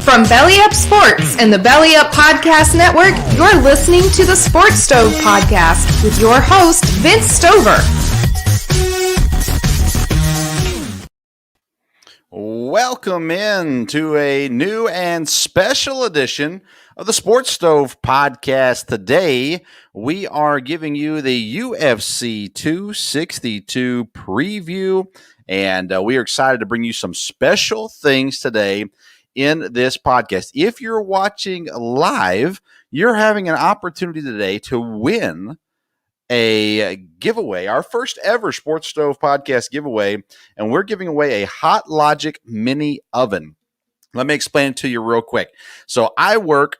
From Belly Up Sports and the Belly Up Podcast Network, you're listening to the Sports Stove Podcast with your host, Vince Stover. Welcome in to a new and special edition of the Sports Stove Podcast. Today, we are giving you the UFC 262 preview, and we are excited to bring you some special things today in this podcast. If you're watching live, you're having an opportunity today to win a giveaway, our first ever Sports Stove Podcast giveaway, and we're giving away a Hot Logic mini oven. Let me explain it to you real quick. So I work,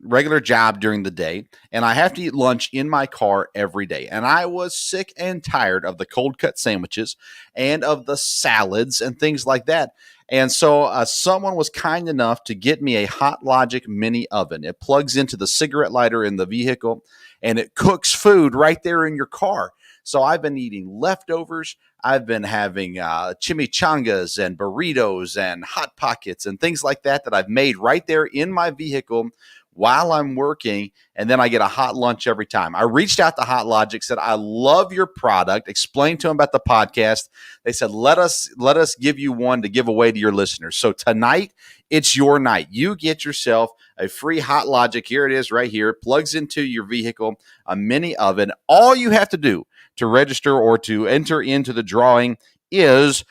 regular job during the day, and I have to eat lunch in my car every day. And I was sick and tired of the cold cut sandwiches and of the salads and things like that. And so someone was kind enough to get me a Hot Logic mini oven. It plugs into the cigarette lighter in the vehicle, and it cooks food right there in your car. So I've been eating leftovers. I've been having chimichangas and burritos and Hot Pockets and things like that I've made right there in my vehicle while I'm working, and then I get a hot lunch every time. I reached out to Hot Logic, said, I love your product, explained to them about the podcast. They said, let us give you one to give away to your listeners. So tonight, it's your night. You get yourself a free Hot Logic. Here it is right here. It plugs into your vehicle, a mini oven. All you have to do to register or to enter into the drawing is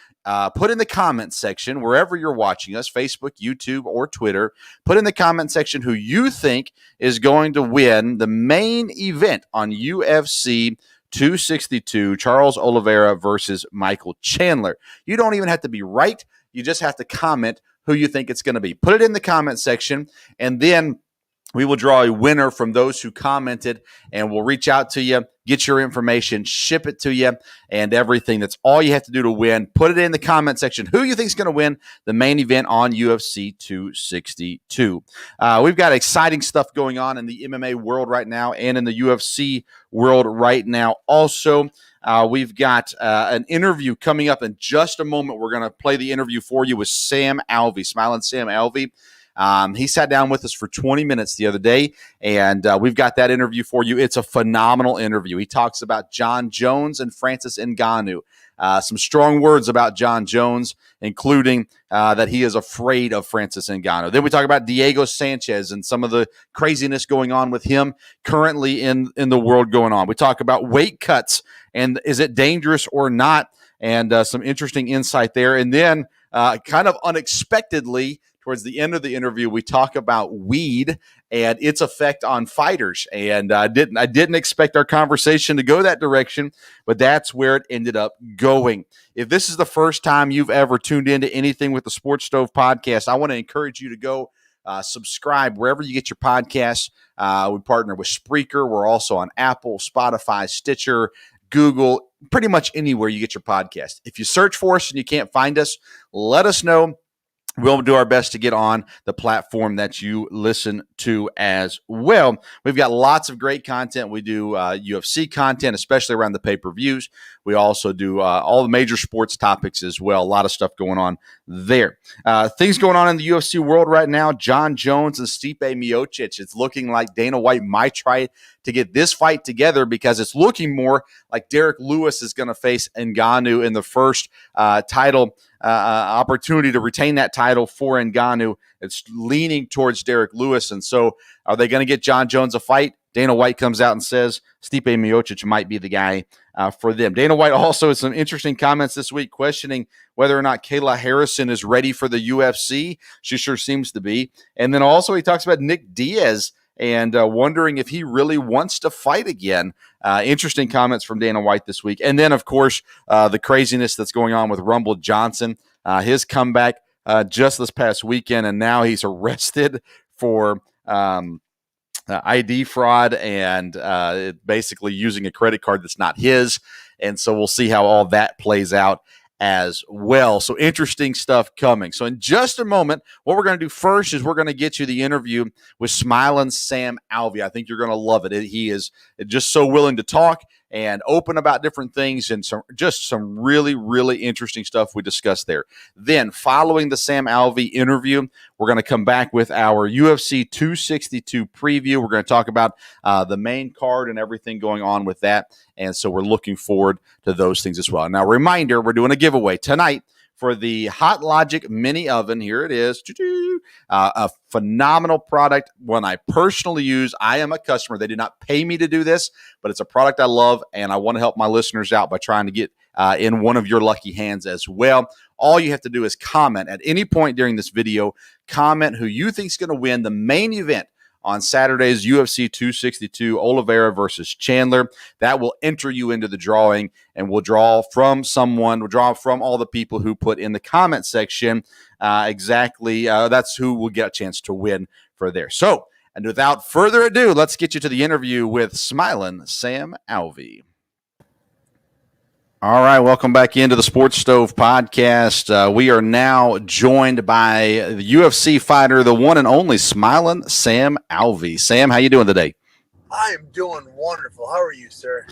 put in the comment section, wherever you're watching us, Facebook, YouTube, or Twitter, put in the comment section who you think is going to win the main event on UFC 262, Charles Oliveira versus Michael Chandler. You don't even have to be right. You just have to comment who you think it's going to be. Put it in the comment section, and then we will draw a winner from those who commented, and we'll reach out to you, get your information, ship it to you, and everything. That's all you have to do to win. Put it in the comment section who you think is going to win the main event on UFC 262. We've got exciting stuff going on in the MMA world right now and in the UFC world right now also. We've got an interview coming up in just a moment. We're going to play the interview for you with Sam Alvey, Smilen Sam Alvey. He sat down with us for 20 minutes the other day, and we've got that interview for you. It's a phenomenal interview. He talks about Jon Jones and Francis Ngannou. Some strong words about Jon Jones, including that he is afraid of Francis Ngannou. Then we talk about Diego Sanchez and some of the craziness going on with him currently in the world going on. We talk about weight cuts and is it dangerous or not, and some interesting insight there. And then kind of unexpectedly, towards the end of the interview, we talk about weed and its effect on fighters. And I didn't expect our conversation to go that direction, but that's where it ended up going. If this is the first time you've ever tuned into anything with the Sports Stove Podcast, I want to encourage you to go subscribe wherever you get your podcasts. We partner with Spreaker. We're also on Apple, Spotify, Stitcher, Google, pretty much anywhere you get your podcast. If you search for us and you can't find us, let us know. We'll do our best to get on the platform that you listen to as well. We've got lots of great content. We do UFC content, especially around the pay-per-views. We also do all the major sports topics as well. A lot of stuff going on there. Things going on in the UFC world right now. Jon Jones and Stipe Miocic. It's looking like Dana White might try to get this fight together because it's looking more like Derek Lewis is going to face Ngannou in the first title opportunity to retain that title for Ngannou. It's leaning towards Derek Lewis. And so are they going to get Jon Jones a fight? Dana White comes out and says Stipe Miocic might be the guy for them. Dana White also has some interesting comments this week questioning whether or not Kayla Harrison is ready for the UFC. She sure seems to be. And then also he talks about Nick Diaz and wondering if he really wants to fight again. Interesting comments from Dana White this week. And then, of course, the craziness that's going on with Rumble Johnson, his comeback just this past weekend, and now he's arrested for ID fraud and basically using a credit card that's not his. And so we'll see how all that plays out as well. So interesting stuff coming. So in just a moment, what we're going to do first is we're going to get you the interview with Smilen Sam Alvey. I think you're going to love it. He is just so willing to talk and open about different things, and some really, really interesting stuff we discussed there. Then, following the Sam Alvey interview, we're going to come back with our UFC 262 preview. We're going to talk about the main card and everything going on with that. And so we're looking forward to those things as well. Now, reminder, we're doing a giveaway tonight for the Hot Logic Mini Oven. Here it is. A phenomenal product, one I personally use. I am a customer. They did not pay me to do this, but it's a product I love, and I want to help my listeners out by trying to get in one of your lucky hands as well. All you have to do is comment at any point during this video, comment who you think is going to win the main event on Saturday's UFC 262, Oliveira versus Chandler. That will enter you into the drawing, and we'll draw from all the people who put in the comment section exactly. That's who will get a chance to win for there. So, and without further ado, let's get you to the interview with Smilen Sam Alvey. All right, welcome back into the Sports Stove podcast. We are now joined by the UFC fighter, the one and only Smilen Sam Alvey. Sam, how you doing today? I am doing wonderful. How are you, sir?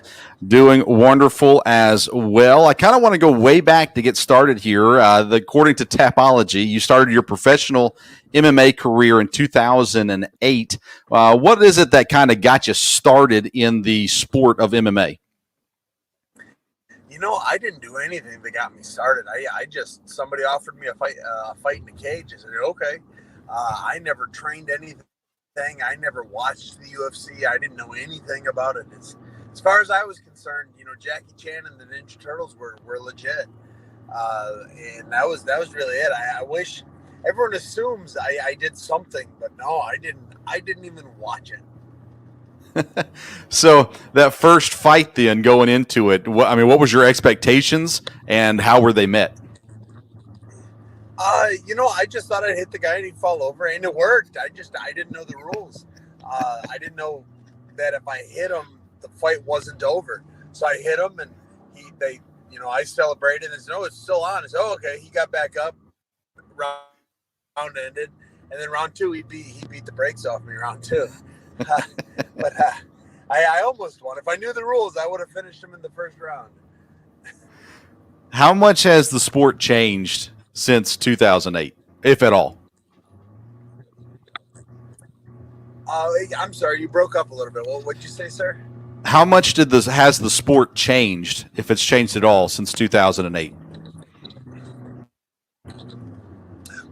Doing wonderful as well. I kind of want to go way back to get started here. According to Tapology, you started your professional MMA career in 2008. What is it that kind of got you started in the sport of MMA? You know, I didn't do anything that got me started. Somebody offered me a fight in a cage. I said, okay. I never trained anything. I never watched the UFC. I didn't know anything about it. As far as I was concerned, you know, Jackie Chan and the Ninja Turtles were legit. And that was really it. I wish everyone assumes I did something, but no, I didn't. I didn't even watch it. So that first fight then going into it, what was your expectations and how were they met? You know, I just thought I'd hit the guy and he'd fall over, and it worked. I didn't know the rules. I didn't know that if I hit him, the fight wasn't over. So I hit him, and I celebrated and said, "No, it's still on." I said, "Oh, okay." He got back up. Round ended, and then round two, he beat the brakes off me. Round two. But I almost won. If I knew the rules, I would have finished him in the first round. How much has the sport changed since 2008, if at all? I'm sorry, you broke up a little bit. What'd you say, sir? How much has the sport changed, if it's changed at all, since 2008?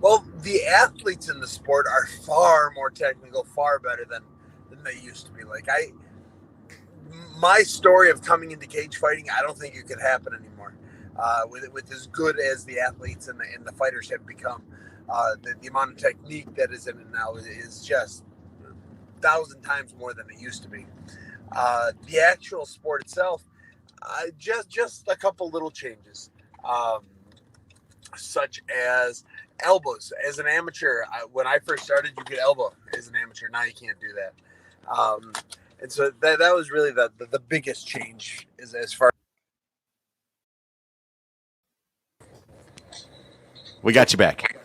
Well, the athletes in the sport are far more technical, far better than they used to be. My story of coming into cage fighting, I don't think it could happen anymore. With as good as the athletes and the fighters have become, the amount of technique that is in it now is just 1,000 times more than it used to be. The actual sport itself, just a couple little changes, such as elbows. As an amateur, when I first started, you could elbow as an amateur. Now you can't do that. And so that was really the biggest change as far. We got you back.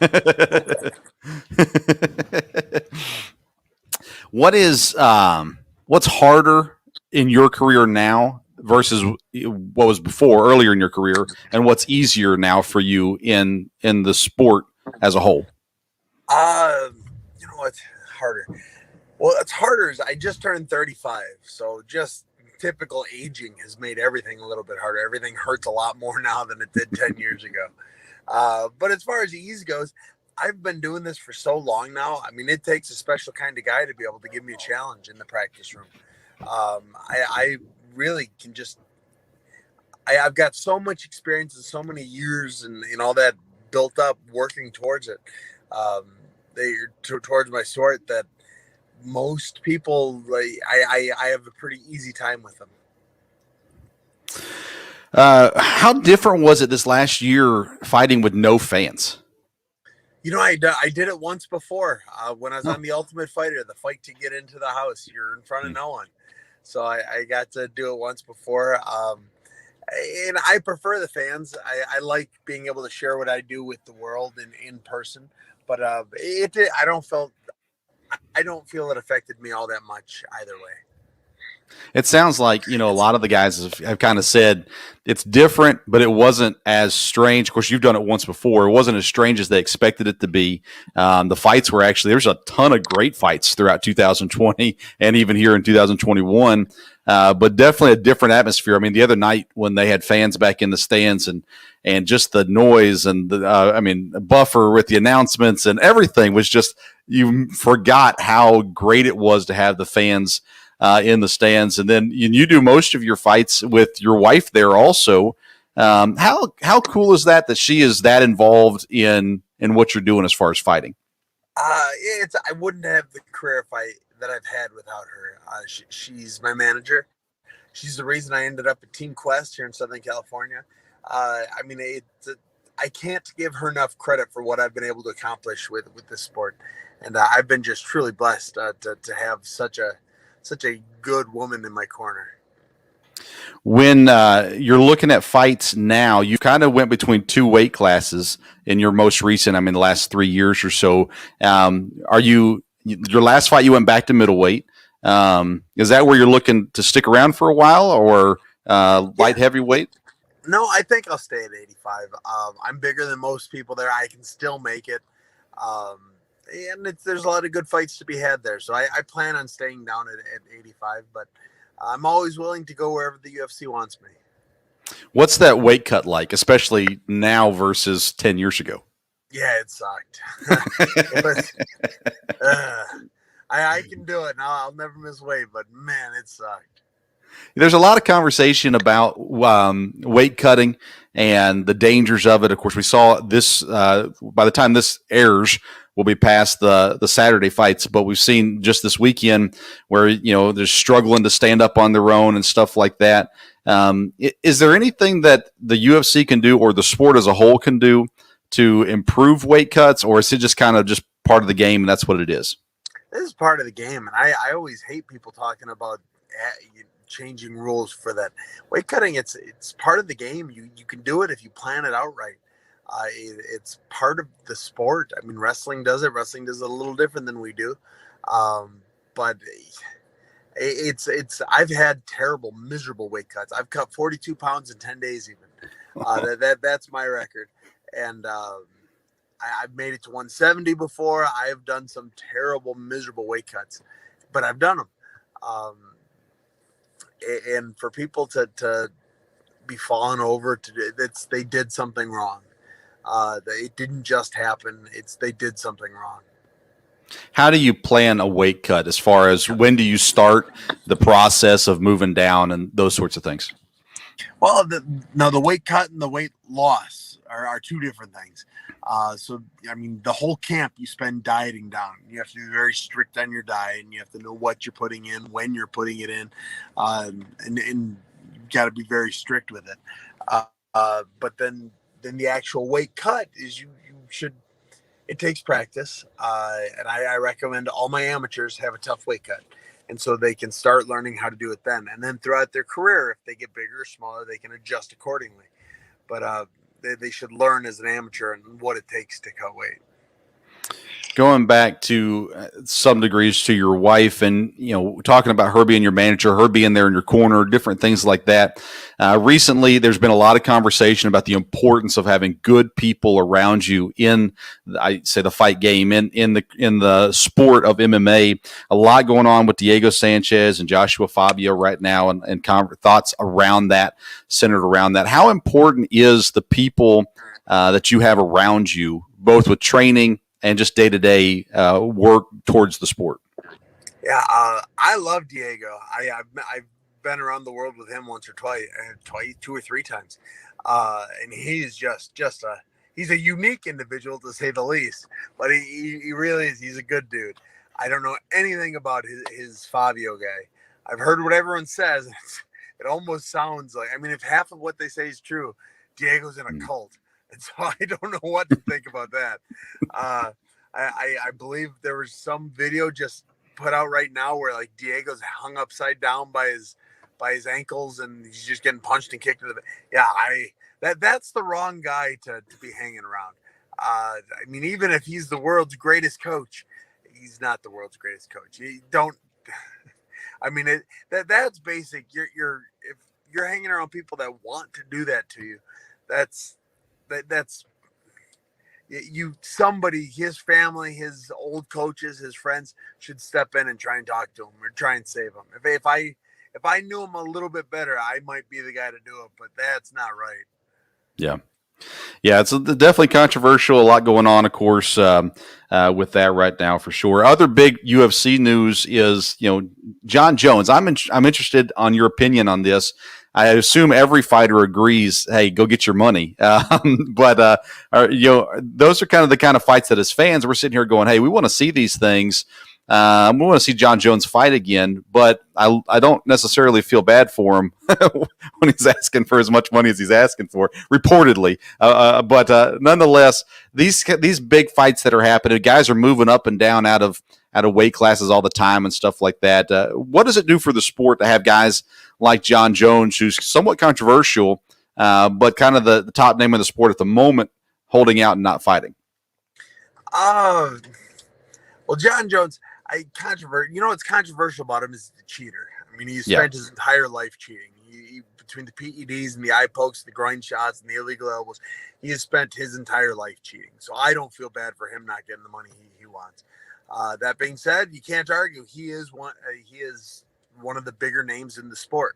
What's harder in your career now versus what was earlier in your career, and what's easier now for you in the sport as a whole? You know what's harder? Well, it's harder is I just turned 35, so just typical aging has made everything a little bit harder. Everything hurts a lot more now than it did 10 years ago. But as far as ease goes, I've been doing this for so long now. I mean, it takes a special kind of guy to be able to give me a challenge in the practice room. I really can I've got so much experience and so many years and all that built up working towards it. Towards my sport that most people, I have a pretty easy time with them. How different was it this last year fighting with no fans? You know, I did it once before when I was on The Ultimate Fighter, the fight to get into the house. You're in front of no one. So I got to do it once before. And I prefer the fans. I like being able to share what I do with the world in person. But I don't feel it affected me all that much either way. It sounds like, a lot of the guys have kind of said it's different, but it wasn't as strange. Of course, you've done it once before. It wasn't as strange as they expected it to be. The fights were there's a ton of great fights throughout 2020 and even here in 2021, but definitely a different atmosphere. I mean, the other night when they had fans back in the stands and just the noise and buffer with the announcements and everything was just, you forgot how great it was to have the fans in the stands. And then you do most of your fights with your wife there also. How cool is that she is that involved in what you're doing as far as fighting? I wouldn't have the career that I've had without her. She's my manager. She's the reason I ended up at Team Quest here in Southern California. I can't give her enough credit for what I've been able to accomplish with this sport. And I've been just truly blessed to have such a good woman in my corner. When you're looking at fights now, you kind of went between two weight classes in your most recent, the last 3 years or so. Your last fight, you went back to middleweight. Is that where you're looking to stick around for a while, or light heavyweight? No, I think I'll stay at 85. I'm bigger than most people there. I can still make it. And there's a lot of good fights to be had there. So I plan on staying down at 85, but I'm always willing to go wherever the UFC wants me. What's that weight cut like, especially now versus 10 years ago? Yeah, it sucked. I can do it. I'll never miss weight, but man, it sucked. There's a lot of conversation about weight cutting and the dangers of it. Of course, we saw this by the time this airs, we'll be past the Saturday fights, but we've seen just this weekend where, they're struggling to stand up on their own and stuff like that. Is there anything that the UFC can do or the sport as a whole can do to improve weight cuts, or is it just kind of just part of the game and that's what it is? This is part of the game. And I always hate people talking about changing rules for that. Weight cutting, it's part of the game. You can do it if you plan it out right. It's part of the sport. Wrestling does it. Wrestling does it a little different than we do. But I've had terrible, miserable weight cuts. I've cut 42 pounds in 10 days even. That's my record. And I've made it to 170 before. I have done some terrible, miserable weight cuts, but I've done them. And for people to be falling over, they did something wrong. It didn't just happen. They did something wrong. How do you plan a weight cut as far as when do you start the process of moving down and those sorts of things? Well, the weight cut and the weight loss are two different things. The whole camp you spend dieting down. You have to be very strict on your diet, and you have to know what you're putting in, when you're putting it in, and you've got to be very strict with it. But then the actual weight cut is you should. It takes practice, and I recommend all my amateurs have a tough weight cut, and so they can start learning how to do it then. And then throughout their career, if they get bigger or smaller, they can adjust accordingly. But they should learn as an amateur and what it takes to cut weight. Going back to some degrees to your wife and, talking about her being your manager, her being there in your corner, different things like that. Recently, there's been a lot of conversation about the importance of having good people around you in, I say, the fight game, in the sport of MMA. A lot going on with Diego Sanchez and Joshua Fabio right now, and thoughts around that, centered around that. How important is the people that you have around you, both with training and just day-to-day work towards the sport? Yeah, I love Diego. I've been around the world with him once or twice, 2 or 3 times. And he's he's a unique individual, to say the least. But he really is. He's a good dude. I don't know anything about his Fabio guy. I've heard what everyone says. It almost sounds like, if half of what they say is true, Diego's in a cult. And so I don't know what to think about that. I believe there was some video just put out right now where Diego's hung upside down by his ankles and he's just getting punched and kicked in the. Yeah, that's the wrong guy to be hanging around. Even if he's the world's greatest coach, he's not the world's greatest coach. I mean, that's basic. If you're hanging around people that want to do that to you, that's somebody, his family, his old coaches, his friends should step in and try and talk to him or try and save him. If I knew him a little bit better, I might be the guy to do it, but that's not right. Yeah. Yeah, it's definitely controversial. A lot going on, of course, with that right now for sure. Other big UFC news is, Jon Jones. I'm interested on your opinion on this. I assume every fighter agrees, hey, go get your money. But those are the kind of fights that as fans, we're sitting here going, hey, we want to see these things. We want to see Jon Jones fight again, but I don't necessarily feel bad for him when he's asking for as much money as he's asking for, reportedly. But nonetheless, these big fights that are happening, guys are moving up and down out of weight classes all the time and stuff like that. What does it do for the sport to have guys like Jon Jones, who's somewhat controversial, but kind of the top name of the sport at the moment, holding out and not fighting? Well, Jon Jones, what's controversial about him is the cheater. I mean, he spent his entire life cheating. He, between the PEDs and the eye pokes, the groin shots, and the illegal elbows, he has spent his entire life cheating. So I don't feel bad for him not getting the money he wants. That being said, you can't argue he is one of the bigger names in the sport.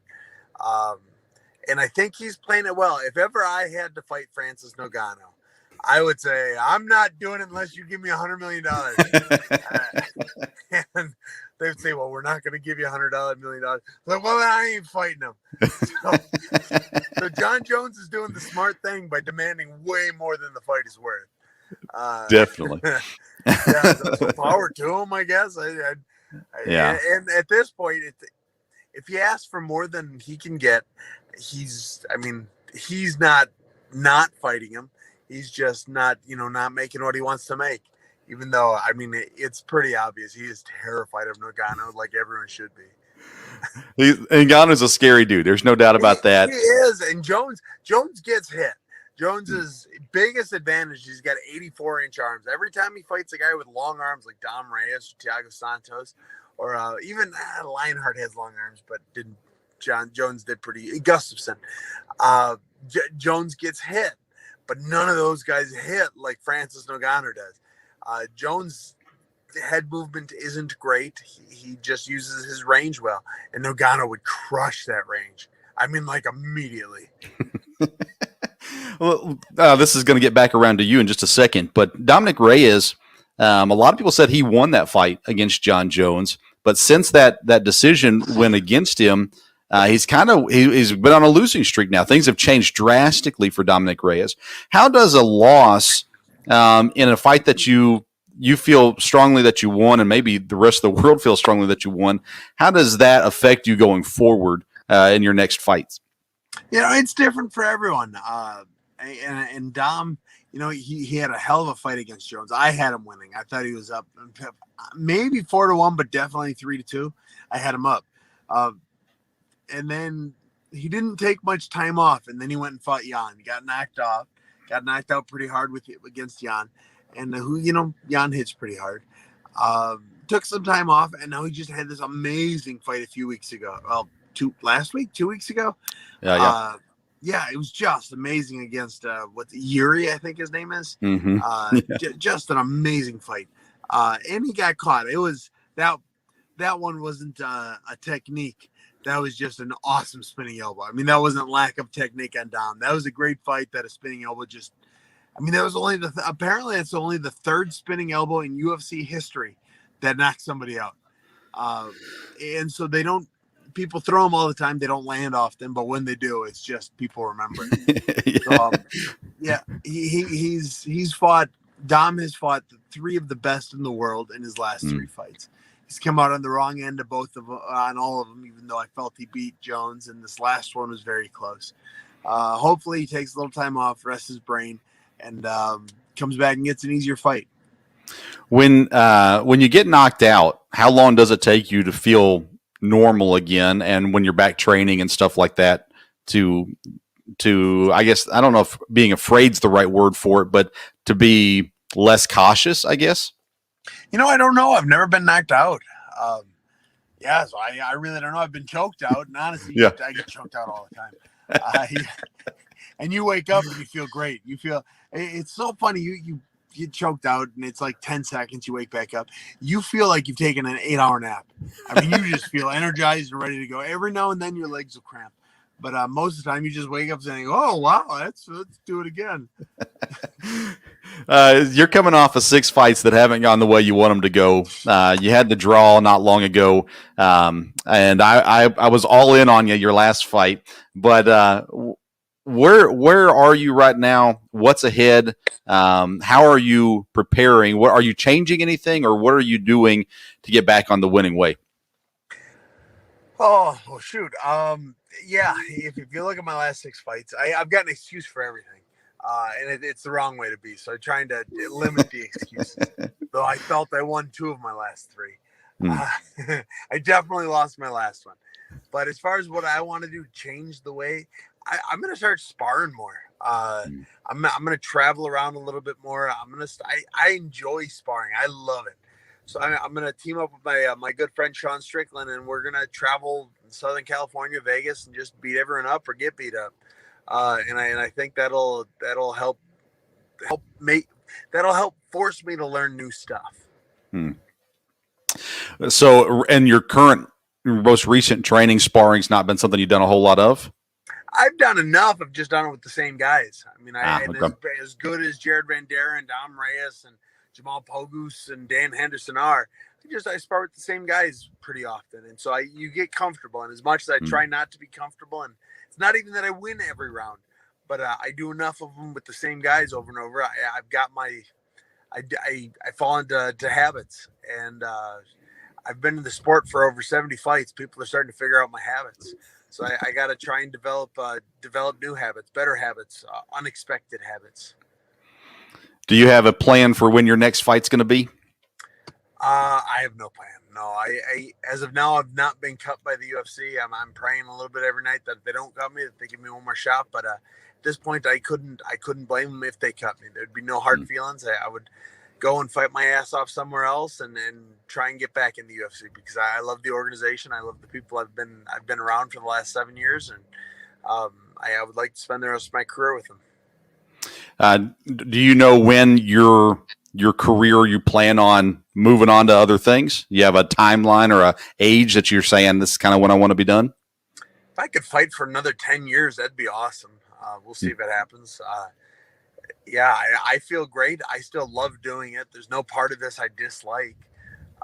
And I think he's playing it well. If ever I had to fight Francis Ngannou, I would say, I'm not doing it unless you give me $100 million. And they would say, well, we're not going to give you $100 million. Like, well, I ain't fighting him. So Jon Jones is doing the smart thing by demanding way more than the fight is worth. Definitely. So power to him, I guess. And at this point, if he asks for more than he can get, he's not fighting him. He's just not making what he wants to make. Even though, it's pretty obvious he is terrified of Ngannou, like everyone should be. Ngannou's a scary dude. There's no doubt about that. He is, and Jones gets hit. Jones's biggest advantage, he's got 84-inch arms. Every time he fights a guy with long arms like Dom Reyes, Thiago Santos, or even Lionheart has long arms, but didn't. Jones did pretty. Gustafsson. Jones gets hit. But none of those guys hit like Francis Ngannou does. Jones' head movement isn't great. He just uses his range well. And Ngannou would crush that range. Immediately. Well, this is going to get back around to you in just a second. But Dominic Reyes, a lot of people said he won that fight against Jon Jones. But since that decision went against him, he's been on a losing streak now. Things have changed drastically for Dominic Reyes. How does a loss in a fight that you feel strongly that you won, and maybe the rest of the world feels strongly that you won, how does that affect you going forward in your next fights? It's different for everyone. And Dom, he had a hell of a fight against Jones. I had him winning. I thought he was up maybe 4-1, but definitely 3-2. I had him up. And then he didn't take much time off, and then he went and fought Jan. He got knocked out pretty hard against Jan, and Jan hits pretty hard. Took some time off, and now he just had this amazing fight a few weeks ago. Well, 2 weeks ago. Yeah, it was just amazing against Yuri, I think his name is. Mm-hmm. Just an amazing fight, and he got caught. It was that one wasn't a technique. That was just an awesome spinning elbow. That wasn't lack of technique on Dom. That was a great fight. That a spinning elbow just. That was only apparently it's only the third spinning elbow in UFC history that knocked somebody out. And so people throw them all the time. They don't land often, but when they do, it's just people remember it. He's fought. Dom has fought 3 of the best in the world in his last 3 fights. He's come out on the wrong end of on all of them, even though I felt he beat Jones, and this last one was very close. Hopefully he takes a little time off, rests his brain, and comes back and gets an easier fight. When you get knocked out, how long does it take you to feel normal again? And when you're back training and stuff like that, to I guess, I don't know if being afraid's the right word for it, but to be less cautious, I guess. I don't know. I've never been knocked out. Yeah, so I really don't know. I've been choked out, and honestly, Yeah. I get choked out all the time. And you wake up and you feel great. You feel it's so funny. You get choked out, and it's like 10 seconds. You wake back up. You feel like you've taken an 8-hour nap. I mean, you just feel energized and ready to go. Every now and then, your legs will cramp, but most of the time, you just wake up saying, "Oh wow, let's do it again." You're coming off of 6 fights that haven't gone the way you want them to go. You had the draw not long ago, and I was all in on you your last fight. But where are you right now? What's ahead? How are you preparing? What are you changing anything, or what are you doing to get back on the winning way? Oh, well, shoot. Yeah, if you look at my last 6 fights, I've got an excuse for everything. And it's the wrong way to be. So I'm trying to limit the excuses. Though I felt I won 2 of my last 3. I definitely lost my last one. But as far as what I want to do, change the way, I'm going to start sparring more. I'm going to travel around a little bit more. I enjoy sparring. I love it. So I'm going to team up with my good friend Sean Strickland, and we're going to travel in Southern California, Vegas, and just beat everyone up or get beat up. And I think that'll help force me to learn new stuff. So, and your most recent training sparring's not been something you've done a whole lot of? I've done enough. I've just done it with the same guys. I mean, Okay. as good as Jared Van Daren, Dom Reyes, and Jamal Pogus and Dan Henderson are, I spar with the same guys pretty often, and so you get comfortable. And as much as I try not to be comfortable, and it's not even that I win every round, but I do enough of them with the same guys over and over. I've got I fall into habits, and I've been in the sport for over 70 fights. People are starting to figure out my habits. So I got to try and develop new habits, better habits, unexpected habits. Do you have a plan for when your next fight's going to be? I have no plan. No, I as of now, I've not been cut by the UFC. I'm praying a little bit every night that they don't cut me, that they give me one more shot. But at this point, I couldn't blame them if they cut me. There'd be no hard feelings. I would go and fight my ass off somewhere else and try and get back in the UFC because I love the organization. I love the people I've been around for the last 7 years, and I would like to spend the rest of my career with them. Do you know when your career you plan on moving on to other things? You have a timeline or a age that you're saying this is kind of when I want to be done? If I could fight for another 10 years, that'd be awesome. We'll see if it happens. Yeah, I feel great. I still love doing it. There's no part of this I dislike.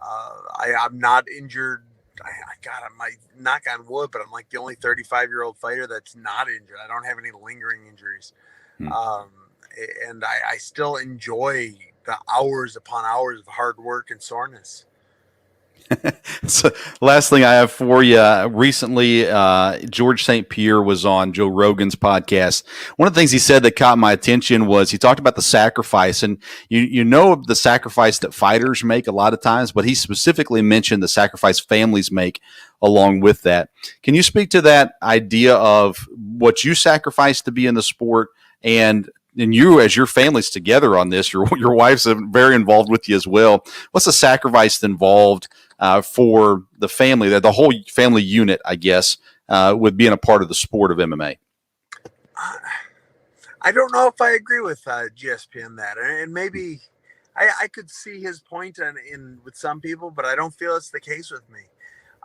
I'm not injured. I might knock on wood, but I'm like the only 35-year-old fighter that's not injured. I don't have any lingering injuries. And I still enjoy the hours upon hours of hard work and soreness. So, last thing I have for you. Recently, George St. Pierre was on Joe Rogan's podcast. One of the things he said that caught my attention was he talked about the sacrifice, and you know the sacrifice that fighters make a lot of times, but he specifically mentioned the sacrifice families make along with that. Can you speak to that idea of what you sacrifice to be in the sport, and you, as your family's together on this, your wife's very involved with you as well. What's the sacrifice involved for the family, the whole family unit, I guess, with being a part of the sport of MMA? I don't know if I agree with GSP in that, and maybe I could see his point in with some people, but I don't feel it's the case with me.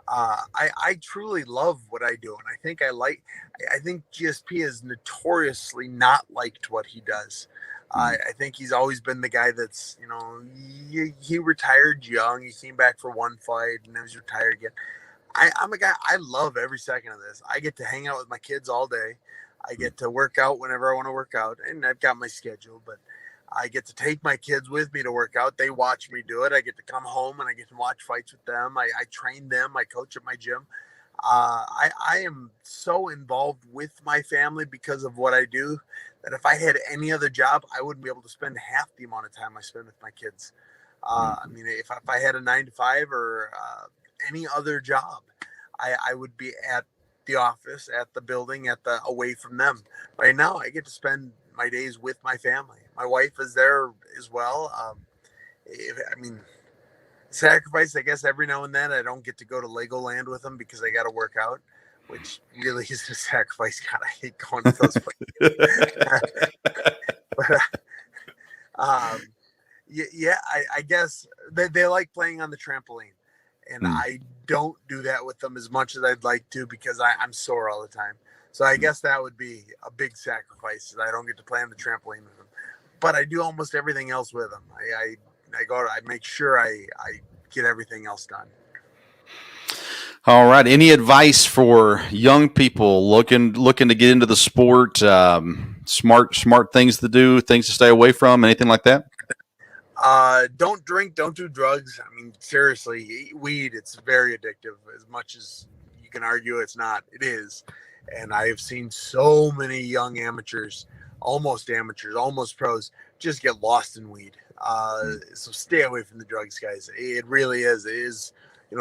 I truly love what I do, and I think GSP is notoriously not liked what he does. I think he's always been the guy that's, he retired young. He came back for one fight and then he's retired again. I'm a guy, I love every second of this. I get to hang out with my kids all day. I get to work out whenever I want to work out, and I've got my schedule, but I get to take my kids with me to work out. They watch me do it. I get to come home and I get to watch fights with them. I train them. I coach at my gym. I am so involved with my family because of what I do that if I had any other job, I wouldn't be able to spend half the amount of time I spend with my kids. I mean, if I had a 9-to-5 or any other job, I would be at the office, at the building, away from them. Right now, I get to spend my days with my family. My wife is there as well. sacrifice, I guess every now and then I don't get to go to Legoland with them because I got to work out, which really is a sacrifice. God, I hate going to those places. But, yeah, I guess they like playing on the trampoline, and I don't do that with them as much as I'd like to because I'm sore all the time. So I guess that would be a big sacrifice that I don't get to play on the trampoline with them. But I do almost everything else with them. I make sure I get everything else done. All right. Any advice for young people looking to get into the sport? Smart things to do, things to stay away from, anything like that? Don't drink, don't do drugs. I mean, seriously, weed, it's very addictive. As much as you can argue it's not, it is. And I have seen so many young amateurs, almost pros, just get lost in weed. So stay away from the drugs, guys. It really is. It is,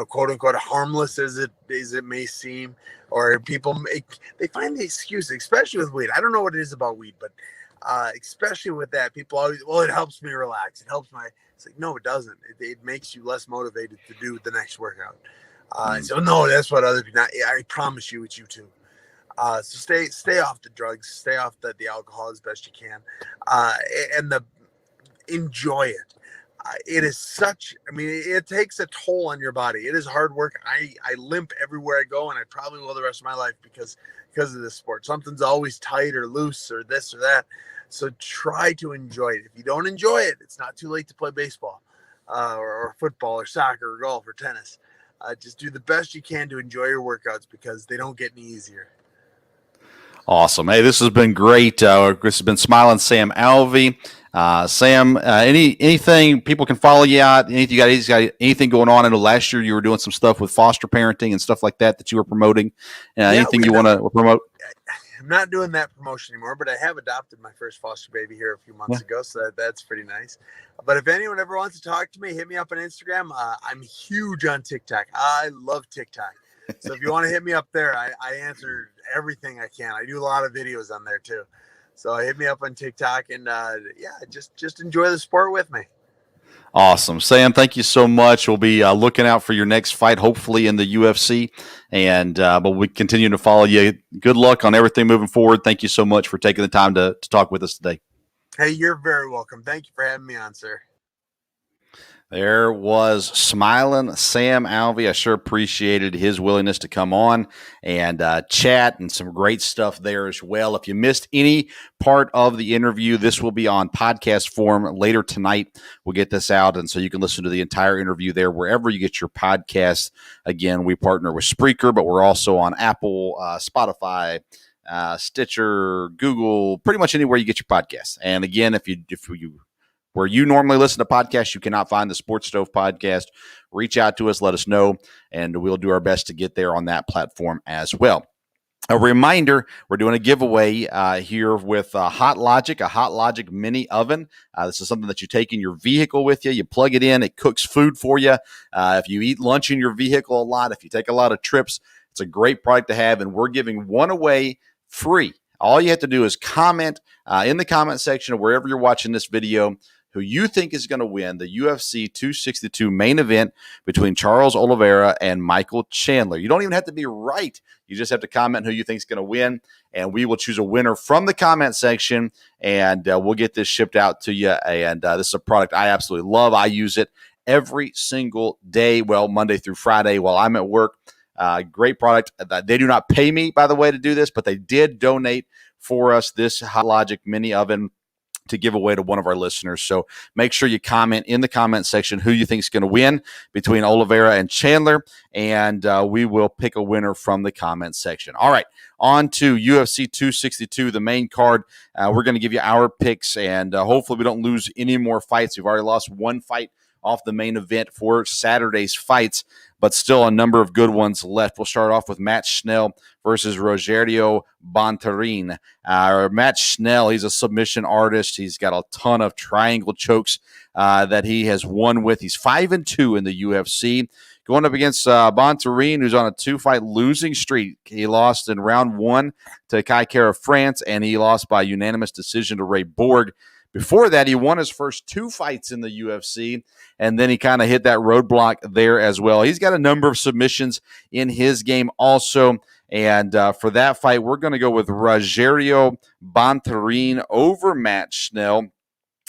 quote unquote, harmless as it may seem, or people they find the excuse, especially with weed. I don't know what it is about weed, but especially with that, people always, well, it helps me relax. It helps it's like, no, it doesn't. It makes you less motivated to do the next workout. So no, that's what other people, I promise you, it's you too. So stay off the drugs, stay off the alcohol as best you can, and enjoy it. It is it takes a toll on your body. It is hard work. I limp everywhere I go, and I probably will the rest of my life because of this sport. Something's always tight or loose or this or that. So try to enjoy it. If you don't enjoy it, it's not too late to play baseball or football or soccer or golf or tennis. Just do the best you can to enjoy your workouts because they don't get any easier. Awesome. Hey, this has been great. This has been Smilen Sam Alvey. Sam, anything people can follow you at? Anything you got anything going on? I know last year you were doing some stuff with foster parenting and stuff like that you were promoting. Anything you want to promote? I'm not doing that promotion anymore, but I have adopted my first foster baby here a few months ago, so that's pretty nice. But if anyone ever wants to talk to me, hit me up on Instagram. I'm huge on TikTok. I love TikTok. So if you want to hit me up there, I answer everything I can. I do a lot of videos on there too. So hit me up on TikTok and just enjoy the sport with me. Awesome. Sam, thank you so much. We'll be looking out for your next fight, hopefully in the UFC. And but we continue to follow you. Good luck on everything moving forward. Thank you so much for taking the time to talk with us today. Hey, you're very welcome. Thank you for having me on, sir. There was Smilen Sam Alvey. I sure appreciated his willingness to come on and chat, and some great stuff there as well. If you missed any part of the interview, this will be on podcast form later tonight. We'll get this out, and so you can listen to the entire interview there wherever you get your podcasts. Again, we partner with Spreaker, but we're also on Apple, Spotify, Stitcher, Google, pretty much anywhere you get your podcasts. And again, if you where you normally listen to podcasts, you cannot find the Sports Stove podcast, reach out to us, let us know, and we'll do our best to get there on that platform as well. A reminder, we're doing a giveaway here with Hot Logic, a Hot Logic mini oven. This is something that you take in your vehicle with you. You plug it in. It cooks food for you. If you eat lunch in your vehicle a lot, if you take a lot of trips, it's a great product to have, and we're giving one away free. All you have to do is comment in the comment section of wherever you're watching this video who you think is going to win the UFC 262 main event between Charles Oliveira and Michael Chandler. You don't even have to be right. You just have to comment who you think is going to win, and we will choose a winner from the comment section, and we'll get this shipped out to you. And this is a product I absolutely love. I use it every single day, well, Monday through Friday while I'm at work. Great product. They do not pay me, by the way, to do this, but they did donate for us this Hot Logic mini oven to give away to one of our listeners. So make sure you comment in the comment section who you think is going to win between Oliveira and Chandler, and we will pick a winner from the comment section. All right, on to UFC 262, the main card. We're going to give you our picks, and hopefully we don't lose any more fights. We've already lost one fight off the main event for Saturday's fights, but still a number of good ones left. We'll start off with Matt Schnell versus Rogerio Bonterine. Matt Schnell, he's a submission artist. He's got a ton of triangle chokes that he has won with. He's 5-2 in the UFC. Going up against Bonterine, who's on a 2-fight losing streak. He lost in round 1 to Kai Kara France, and he lost by unanimous decision to Ray Borg. Before that, he won his first 2 fights in the UFC, and then he kind of hit that roadblock there as well. He's got a number of submissions in his game also, and for that fight, we're going to go with Rogerio Bonterine over Matt Schnell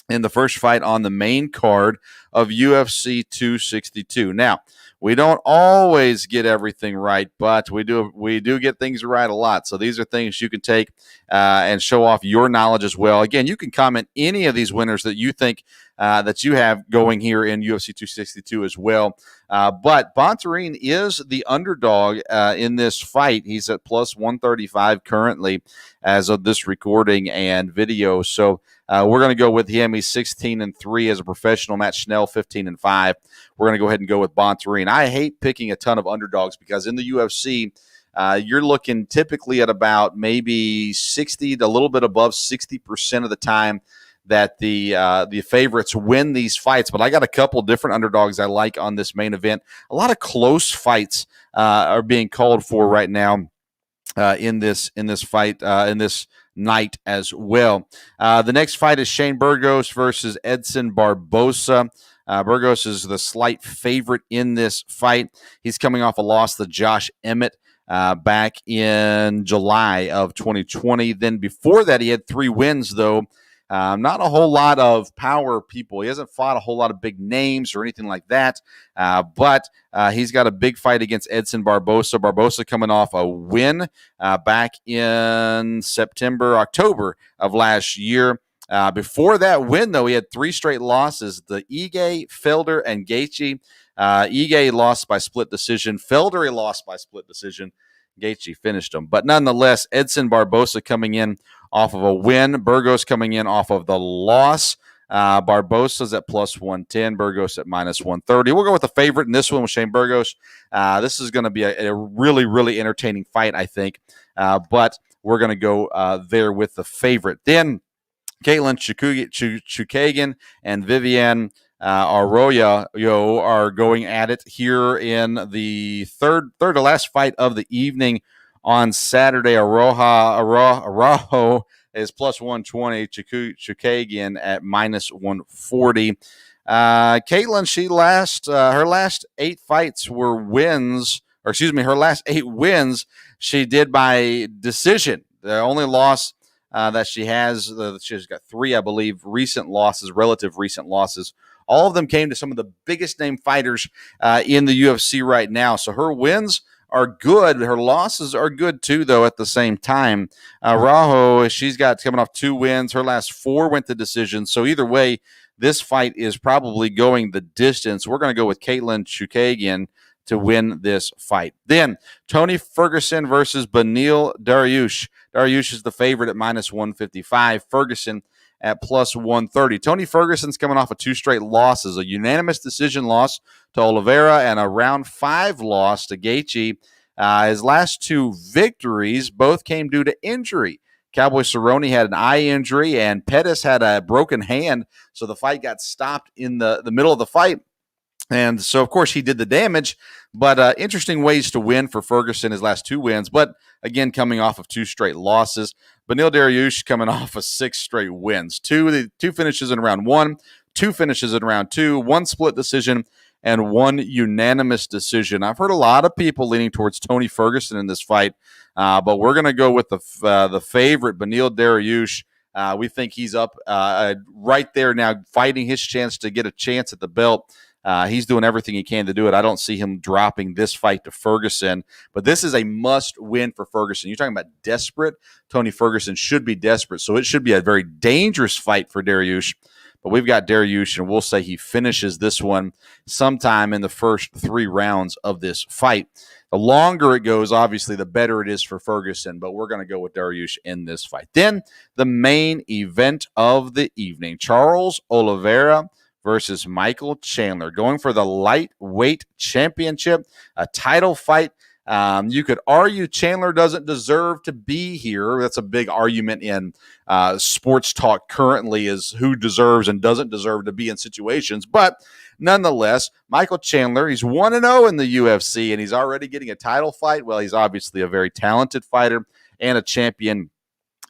in the first fight on the main card of UFC 262. Now, we don't always get everything right, but we do get things right a lot. So these are things you can take and show off your knowledge as well. Again, you can comment any of these winners that you think that you have going here in UFC 262 as well. But Bonterine is the underdog in this fight. He's at plus 135 currently as of this recording and video. So we're going to go with him. He's 16-3 as a professional. Matt Schnell, 15-5. We're going to go ahead and go with Bonterine. I hate picking a ton of underdogs because in the UFC, you're looking typically at about maybe 60 to a little bit above 60% of the time that the favorites win these fights. But I got a couple different underdogs I like on this main event. A lot of close fights are being called for right now in this fight, in this night as well. The next fight is Shane Burgos versus Edson Barbosa. Burgos is the slight favorite in this fight. He's coming off a loss to Josh Emmett back in July of 2020. Then before that, he had 3 wins, though. Not a whole lot of power people. He hasn't fought a whole lot of big names or anything like that. But he's got a big fight against Edson Barbosa. Barbosa coming off a win back in October of last year. Before that win, though, he had 3 straight losses. The Ige, Felder, and Gaethje. Ige lost by split decision. Felder, he lost by split decision. Gaethje finished him. But nonetheless, Edson Barbosa coming in off of a win. Burgos coming in off of the loss. Barbosa's at plus 110. Burgos at minus 130. We'll go with the favorite in this one with Shane Burgos. This is going to be a really, really entertaining fight, I think. But we're going to go there with the favorite. Then Caitlin Chukagian and Viviane Arroyo are going at it here in the third to last fight of the evening on Saturday. Arroyo is plus 120. Chukagian at minus 140. Caitlin, her last 8 fights were wins, or excuse me, her last 8 wins she did by decision. The only loss that she has, she's got 3, I believe, relative recent losses. All of them came to some of the biggest name fighters in the UFC right now. So her wins are good. Her losses are good too, though, at the same time. Rajo, she's got coming off 2 wins. Her last 4 went to decision. So either way, this fight is probably going the distance. We're going to go with Caitlin Chukagian to win this fight. Then Tony Ferguson versus Benil Daryush. Daryush is the favorite at minus 155. Ferguson at plus 130. Tony Ferguson's coming off of 2 straight losses, a unanimous decision loss to Oliveira and a round 5 loss to Gaethje. His last 2 victories both came due to injury. Cowboy Cerrone had an eye injury and Pettis had a broken hand, so the fight got stopped in the middle of the fight. And so, of course, he did the damage, but interesting ways to win for Ferguson, his last 2 wins, but again, coming off of 2 straight losses. Benil Daryush coming off of 6 straight wins, 2 finishes in round 1, 2 finishes in round 2, 1 split decision, and 1 unanimous decision. I've heard a lot of people leaning towards Tony Ferguson in this fight, but we're going to go with the favorite, Benil Daryush. We think he's up right there now, fighting his chance to get a chance at the belt. He's doing everything he can to do it. I don't see him dropping this fight to Ferguson, but this is a must-win for Ferguson. You're talking about desperate. Tony Ferguson should be desperate, so it should be a very dangerous fight for Daryush. But we've got Daryush, and we'll say he finishes this one sometime in the first 3 rounds of this fight. The longer it goes, obviously, the better it is for Ferguson, but we're going to go with Daryush in this fight. Then the main event of the evening, Charles Oliveira versus Michael Chandler, going for the lightweight championship, a title fight. You could argue Chandler doesn't deserve to be here. That's a big argument in sports talk currently, is who deserves and doesn't deserve to be in situations. But nonetheless, Michael Chandler, he's 1-0 in the UFC, and he's already getting a title fight. Well, he's obviously a very talented fighter and a champion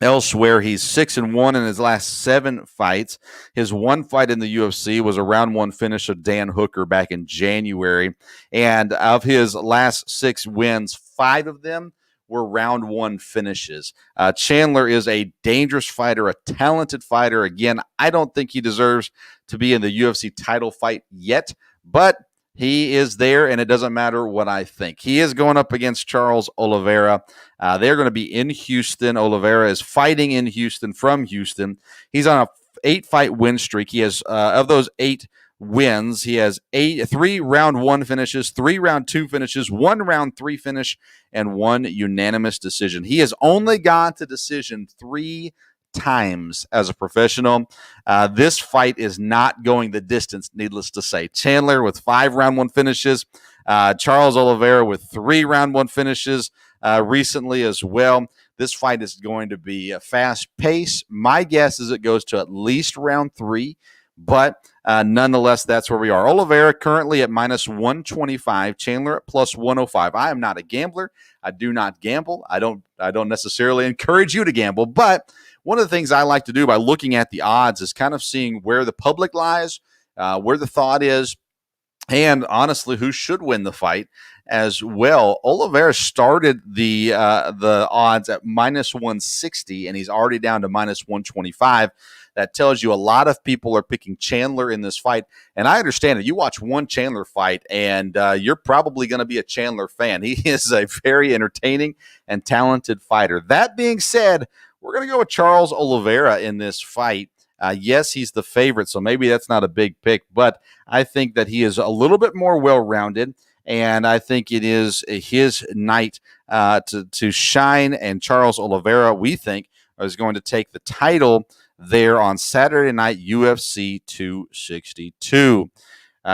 Elsewhere, he's 6-1 in his last 7 fights. His one fight in the UFC was a round 1 finish of Dan Hooker back in January. And of his last 6 wins, 5 of them were round 1 finishes. Chandler is a dangerous fighter, a talented fighter. Again, I don't think he deserves to be in the UFC title fight yet, but he is there, and it doesn't matter what I think. He is going up against Charles Oliveira. They're going to be in Houston. Oliveira is fighting in Houston from Houston. He's on a 8-fight win streak. He has, of those 8 wins, he has 3 round 1 finishes, 3 round 2 finishes, 1 round 3 finish, and 1 unanimous decision. He has only gone to decision 3 times as a professional. This fight is not going the distance, needless to say. Chandler with 5 round 1 finishes, Charles Oliveira with 3 round 1 finishes recently as well. This fight is going to be a fast pace. My guess is it goes to at least round 3, but nonetheless, that's where we are. Oliveira currently at minus 125, Chandler at plus 105. I am not a gambler. I do not gamble. I don't necessarily encourage you to gamble, but one of the things I like to do by looking at the odds is kind of seeing where the public lies, where the thought is, and honestly, who should win the fight as well. Oliveira started the odds at minus 160, and he's already down to minus 125. That tells you a lot of people are picking Chandler in this fight, and I understand it. You watch one Chandler fight, and you're probably going to be a Chandler fan. He is a very entertaining and talented fighter. That being said, we're going to go with Charles Oliveira in this fight. Yes, he's the favorite, so maybe that's not a big pick, but I think that he is a little bit more well-rounded, and I think it is his night to shine, and Charles Oliveira, we think, is going to take the title there on Saturday night, UFC 262.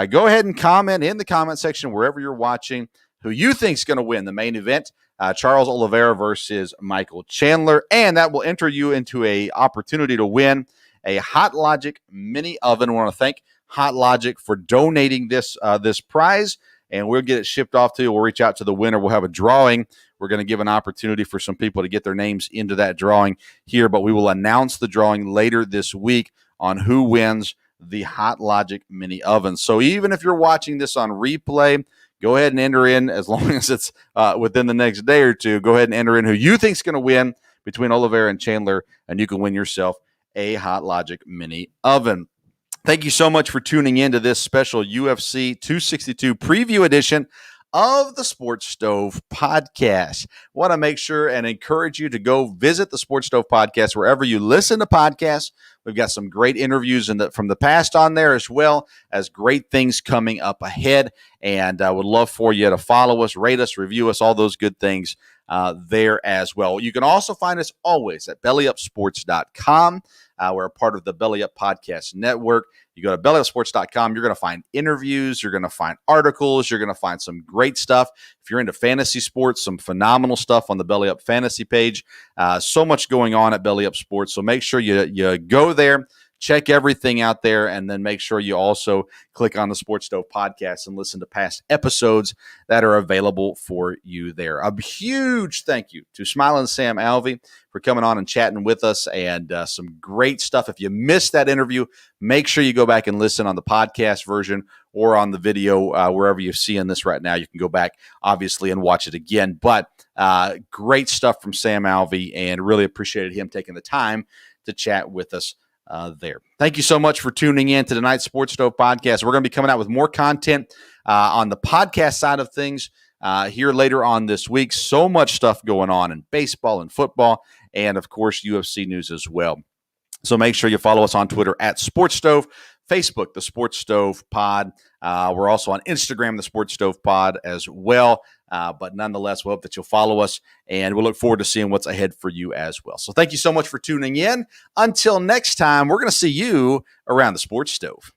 Go ahead and comment in the comment section wherever you're watching who you think is going to win the main event. Charles Oliveira versus Michael Chandler, and that will enter you into a opportunity to win a Hot Logic mini oven. I want to thank Hot Logic for donating this prize, and we'll get it shipped off to you. We'll reach out to the winner. We'll have a drawing. We're going to give an opportunity for some people to get their names into that drawing here, but we will announce the drawing later this week on who wins the Hot Logic mini oven. So even if you're watching this on replay, go ahead and enter in, as long as it's within the next day or two, go ahead and enter in who you think is going to win between Oliveira and Chandler, and you can win yourself a Hot Logic mini oven. Thank you so much for tuning in to this special UFC 262 preview edition of the Sports Stove Podcast. Want to make sure and encourage you to go visit the Sports Stove Podcast wherever you listen to podcasts. We've got some great interviews from the past on there, as well as great things coming up ahead. And I would love for you to follow us, rate us, review us, all those good things there as well. You can also find us always at bellyupsports.com. We're a part of the Belly Up Podcast Network. You go to bellyupsports.com, you're going to find interviews, you're going to find articles, you're going to find some great stuff. If you're into fantasy sports, some phenomenal stuff on the Belly Up Fantasy page. So much going on at Belly Up Sports, so make sure you go there, check everything out there, and then make sure you also click on the Sports Stove Podcast and listen to past episodes that are available for you there. A huge thank you to Smilen Sam Alvey for coming on and chatting with us, and some great stuff. If you missed that interview, make sure you go back and listen on the podcast version or on the video, wherever you're seeing this right now. You can go back, obviously, and watch it again. But great stuff from Sam Alvey, and really appreciated him taking the time to chat with us there. Thank you so much for tuning in to tonight's Sports Stove Podcast. We're going to be coming out with more content on the podcast side of things here later on this week. So much stuff going on in baseball and football, and of course UFC news as well. So make sure you follow us on Twitter at Sports Stove, Facebook, the Sports Stove Pod. We're also on Instagram, the Sports Stove Pod as well. But nonetheless, we hope that you'll follow us, and we'll look forward to seeing what's ahead for you as well. So thank you so much for tuning in. Until next time, we're going to see you around the Sports Stove.